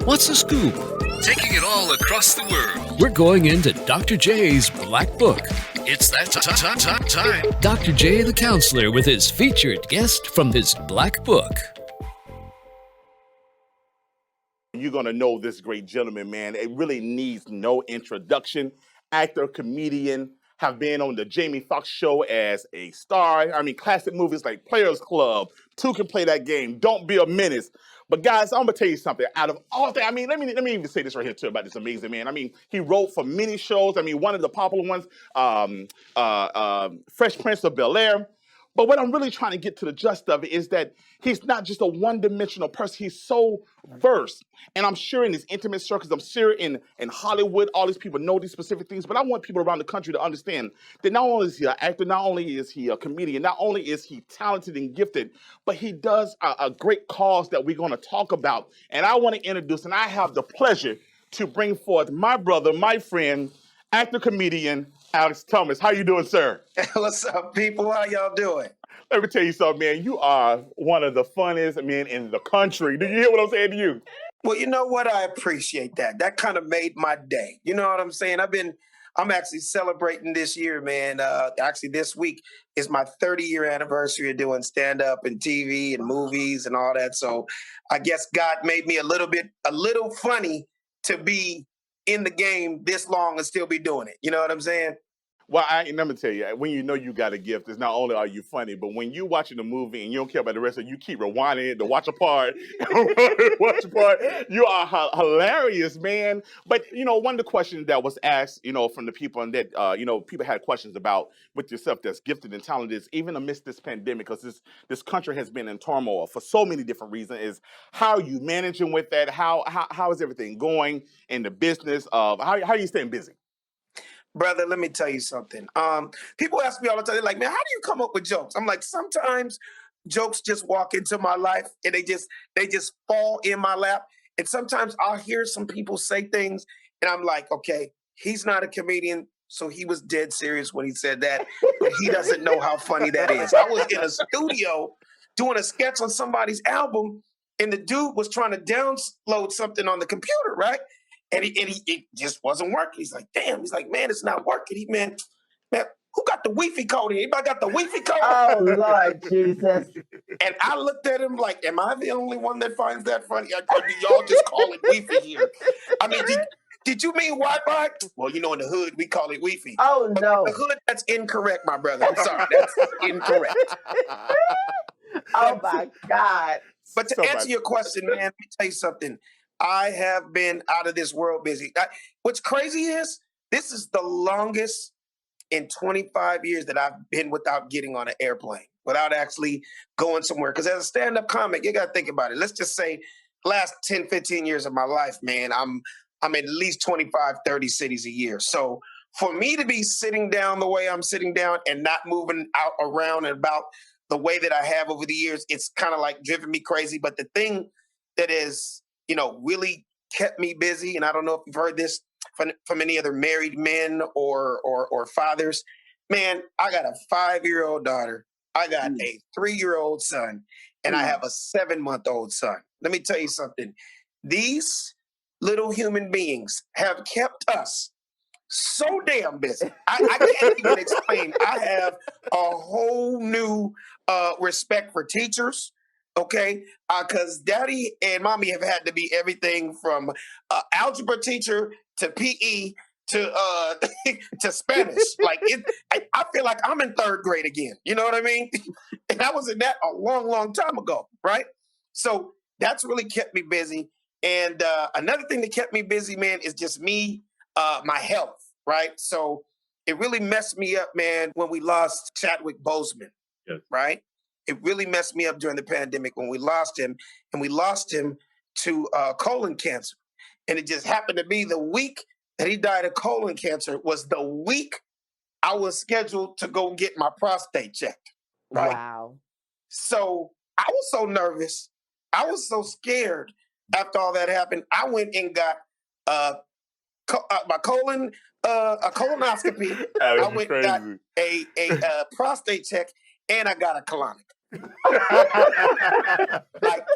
What's the scoop? Taking it all across the world. We're going into Dr. J's Black Book. It's that time. Dr. J the counselor with his featured guest from his Black Book. You're going to know this great gentleman, man. It really needs no introduction. Actor, comedian, have been on the Jamie Foxx show as a star. I mean, classic movies like Players Club, Two Can Play That Game, Don't Be a Menace. But guys, I'm gonna tell you something. Out of all that, I mean, let me even say this right here too about this amazing man. I mean, he wrote for many shows. I mean, one of the popular ones, Fresh Prince of Bel-Air. But what I'm really trying to get to the gist of it is that he's not just a one-dimensional person. He's so versed. And I'm sure in his intimate circles, I'm sure in Hollywood, all these people know these specific things. But I want people around the country to understand that not only is he an actor, not only is he a comedian, not only is he talented and gifted, but he does a great cause that we're going to talk about. And I want to introduce, and I have the pleasure to bring forth my brother, my friend, actor, comedian, Alex Thomas. How you doing, sir? What's up, people? How y'all doing? Let me tell you something, man. You are one of the funniest men in the country. Do you hear what I'm saying to you? Well, you know what? I appreciate that. That kind of made my day. You know what I'm saying? I'm actually celebrating this year, man. Actually, this week is my 30-year anniversary of doing stand-up and TV and movies and all that. So I guess God made me a little funny to be in the game this long and still be doing it. You know what I'm saying? Well, let me tell you, when you know you got a gift, it's not only are you funny, but when you're watching a movie and you don't care about the rest of it, you keep rewinding it to watch a part. You are hilarious, man. But, one of the questions that was asked, from the people and that, people had questions about with yourself that's gifted and talented is even amidst this pandemic, because this country has been in turmoil for so many different reasons, is how are you managing with that? How is everything going in the business of, how are you staying busy? Brother, let me tell you something. People ask me all the time, they're like, man, how do you come up with jokes? I'm like, sometimes jokes just walk into my life and they just fall in my lap. And sometimes I'll hear some people say things and I'm like, okay, he's not a comedian, so he was dead serious when he said that, but he doesn't know how funny that is. I was in a studio doing a sketch on somebody's album and the dude was trying to download something on the computer, right? And it just wasn't working. He's like, damn. He's like, man, it's not working. Man, who got the Wi-Fi code? Anybody got the Wi-Fi code? Oh, Lord Jesus. And I looked at him like, am I the only one that finds that funny? Or do y'all just call it Wi-Fi here? I mean, did you mean Wi-Fi? Well, in the hood, we call it Wi-Fi. Oh, no. The hood, that's incorrect, my brother. I'm sorry. That's incorrect. Oh, my God. But to answer your question, man, let me tell you something. I have been out of this world busy. What's crazy is this is the longest in 25 years that I've been without getting on an airplane, without actually going somewhere. Because as a stand-up comic, you got to think about it. Let's just say last 10, 15 years of my life, man, I'm in at least 25, 30 cities a year. So for me to be sitting down the way I'm sitting down and not moving out around and about the way that I have over the years, it's kind of like driven me crazy. But the thing that is really kept me busy. And I don't know if you've heard this from any other married men or fathers. Man, I got a 5-year-old daughter. I got a 3-year-old son, and I have a 7-month-old son. Let me tell you something. These little human beings have kept us so damn busy. I can't even explain. I have a whole new respect for teachers. Okay, because daddy and mommy have had to be everything from algebra teacher to PE to to Spanish. Like I feel like I'm in 3rd grade again. You know what I mean? And I was in that a long, long time ago, right? So that's really kept me busy. And another thing that kept me busy, man, is just me, my health, right? So it really messed me up, man, when we lost Chadwick Boseman, right? It really messed me up during the pandemic when we lost him, and we lost him to colon cancer. And it just happened to be the week that he died of colon cancer was the week I was scheduled to go get my prostate checked. Right? Wow. So I was so nervous. I was so scared after all that happened. I went and got my colon, a colonoscopy. I went and got a prostate check, and I got a colonic.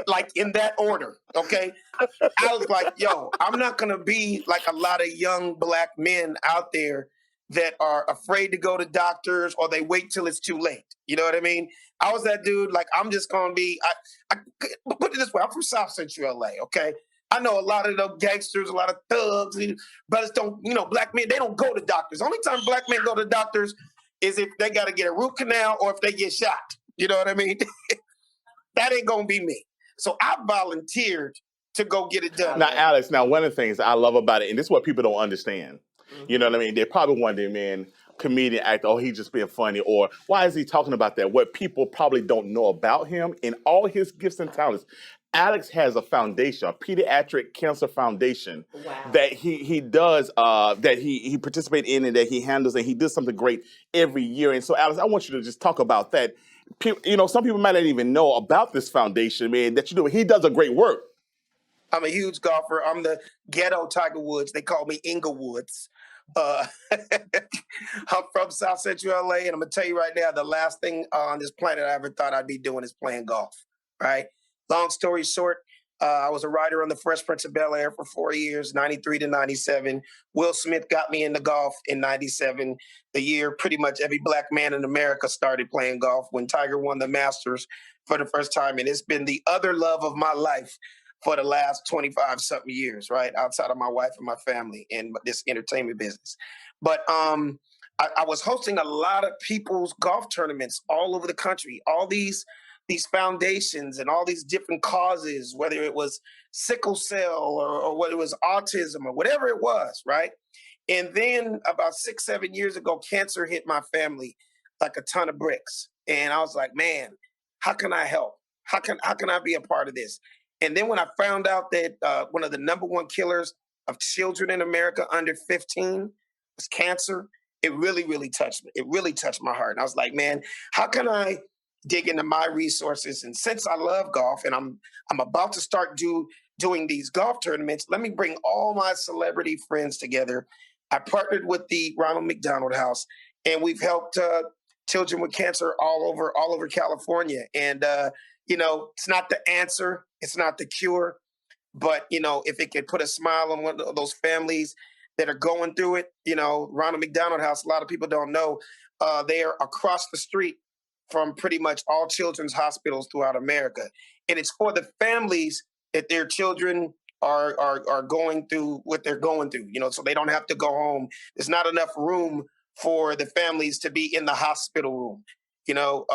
like in that order, okay? I was like, yo, I'm not gonna be like a lot of young black men out there that are afraid to go to doctors or they wait till it's too late. You know what I mean? I was that dude. Like, I'm just gonna be. I put it this way: I'm from South Central LA. Okay, I know a lot of those gangsters, a lot of thugs, and brothers don't. You know, black men, they don't go to doctors. Only time black men go to doctors is if they got to get a root canal or if they get shot. You know what I mean? That ain't gonna be me. So I volunteered to go get it done. Now, Alex, one of the things I love about it, and this is what people don't understand. You know what I mean? They're probably wondering, man, comedian actor, oh, he's just being funny, or why is he talking about that? What people probably don't know about him and all his gifts and talents. Alex has a foundation, a pediatric cancer foundation that he does, that he participates in and that he handles, and he does something great every year. And so, Alex, I want you to just talk about that. You know, some people might not even know about this foundation, man, that you do. He does a great work. I'm a huge golfer. I'm the ghetto Tiger Woods. They call me Inglewoods. I'm from South Central LA, and I'm gonna tell you right now, the last thing on this planet I ever thought I'd be doing is playing golf. Right? Long story short, I was a writer on The Fresh Prince of Bel-Air for 4 years, 93 to 97. Will Smith got me into golf in 97, the year pretty much every black man in America started playing golf, when Tiger won the Masters for the first time. And it's been the other love of my life for the last 25 something years, right? Outside of my wife and my family and this entertainment business. But I was hosting a lot of people's golf tournaments all over the country, all these foundations and all these different causes, whether it was sickle cell or whether it was autism or whatever it was, right? And then about 6, 7 years ago, cancer hit my family like a ton of bricks. And I was like, man, how can I help? How can I be a part of this? And then when I found out that one of the #1 killers of children in America under 15 was cancer, it really, really touched me. It really touched my heart. And I was like, man, how can I dig into my resources? And since I love golf and I'm about to start doing these golf tournaments, let me bring all my celebrity friends together. I partnered with the Ronald McDonald House, and we've helped children with cancer all over California. And you know, it's not the answer, it's not the cure, but you know, if it could put a smile on one of those families that are going through it, you know, Ronald McDonald House, a lot of people don't know, they are across the street from pretty much all children's hospitals throughout America. And it's for the families that their children are going through what they're going through, you know, so they don't have to go home. There's not enough room for the families to be in the hospital room, you know.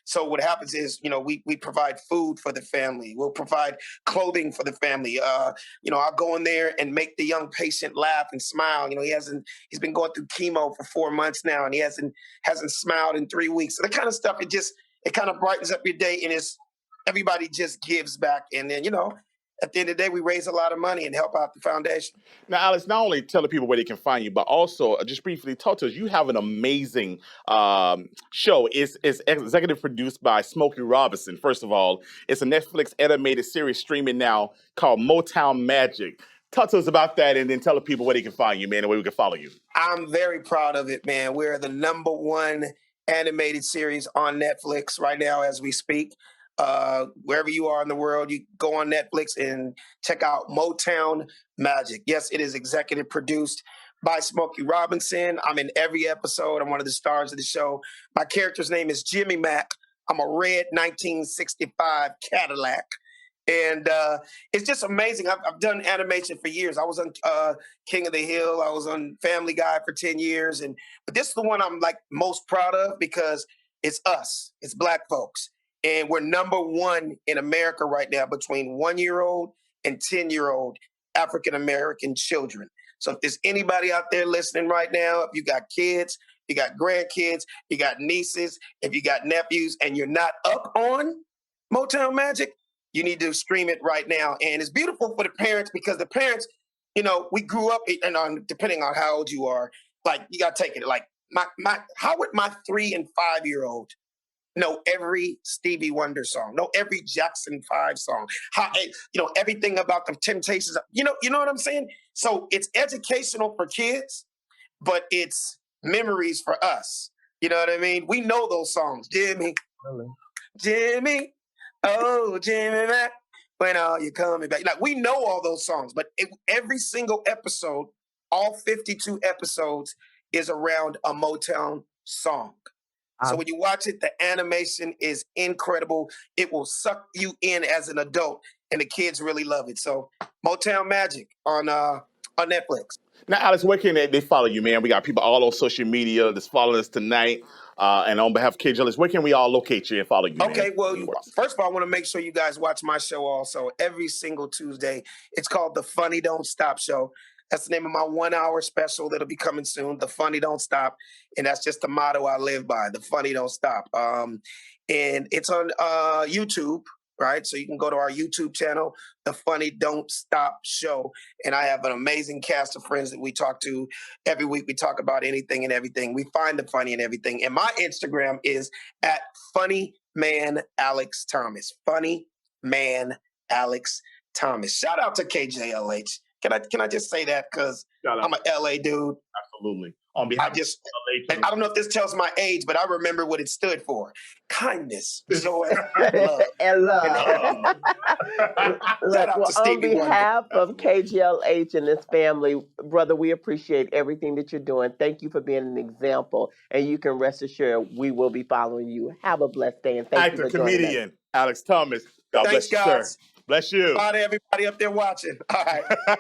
So what happens is, you know, we provide food for the family. We'll provide clothing for the family. You know, I'll go in there and make the young patient laugh and smile. You know, he's been going through chemo for 4 months now, and he hasn't smiled in 3 weeks. So that kind of stuff, it kind of brightens up your day, and everybody just gives back. And then, you know, at the end of the day, we raise a lot of money and help out the foundation. Now, Alex, not only tell the people where they can find you, but also just briefly talk to us. You have an amazing show. It's executive produced by Smokey Robinson. First of all, it's a Netflix animated series streaming now called Motown Magic. Talk to us about that, and then tell the people where they can find you, man, and where we can follow you. I'm very proud of it, man. We're the #1 animated series on Netflix right now as we speak. Wherever you are in the world, you go on Netflix and check out Motown Magic. Yes, it is executive produced by Smokey Robinson. I'm in every episode. I'm one of the stars of the show. My character's name is Jimmy Mack. I'm a red 1965 Cadillac. And it's just amazing. I've done animation for years. I was on King of the Hill. I was on Family Guy for 10 years. But this is the one I'm like most proud of because it's us. It's Black folks. And we're #1 in America right now between 1-year-old and 10-year-old African-American children. So if there's anybody out there listening right now, if you got kids, you got grandkids, you got nieces, if you got nephews, and you're not up on Motown Magic, you need to stream it right now. And it's beautiful for the parents because the parents, you know, we grew up, and depending on how old you are, like you got to take it. Like how would my 3 and 5-year-old know every Stevie Wonder song, know every Jackson 5 song, you know, everything about the Temptations, you know what I'm saying? So it's educational for kids, but it's memories for us. You know what I mean? We know those songs, Jimmy. Jimmy, oh Jimmy Mac, when are you coming back? Like, we know all those songs, but every single episode, all 52 episodes, is around a Motown song. So when you watch it, the animation is incredible. It will suck you in as an adult, and the kids really love it. So Motown Magic on Netflix. Now, Alex, where can they follow you, man? We got people all on social media that's following us tonight. And on behalf of KJLS, where can we all locate you and follow you, Okay, man? well, first of all, I want to make sure you guys watch my show also every single Tuesday. It's called The Funny Don't Stop Show. That's the name of my 1 hour special that'll be coming soon. The Funny Don't Stop. And that's just the motto I live by. The Funny Don't Stop. And it's on YouTube, right? So you can go to our YouTube channel, The Funny Don't Stop Show. And I have an amazing cast of friends that we talk to every week. We talk about anything and everything. We find the funny in everything. And my Instagram is at Funny Man Alex Thomas. Funny Man Alex Thomas. Shout out to KJLH. Can I just say that because I'm an LA dude? Absolutely. On behalf of LA, I don't know if this tells my age, but I remember what it stood for: kindness, joy, love, and love. Shout out to on Stevie behalf of KGLH and his family, brother, we appreciate everything that you're doing. Thank you for being an example, and you can rest assured we will be following you. Have a blessed day, and thank you for joining us. comedian Alex Thomas. God Thanks, bless you, guys. sir. Bless you. Bye to everybody up there watching. All right.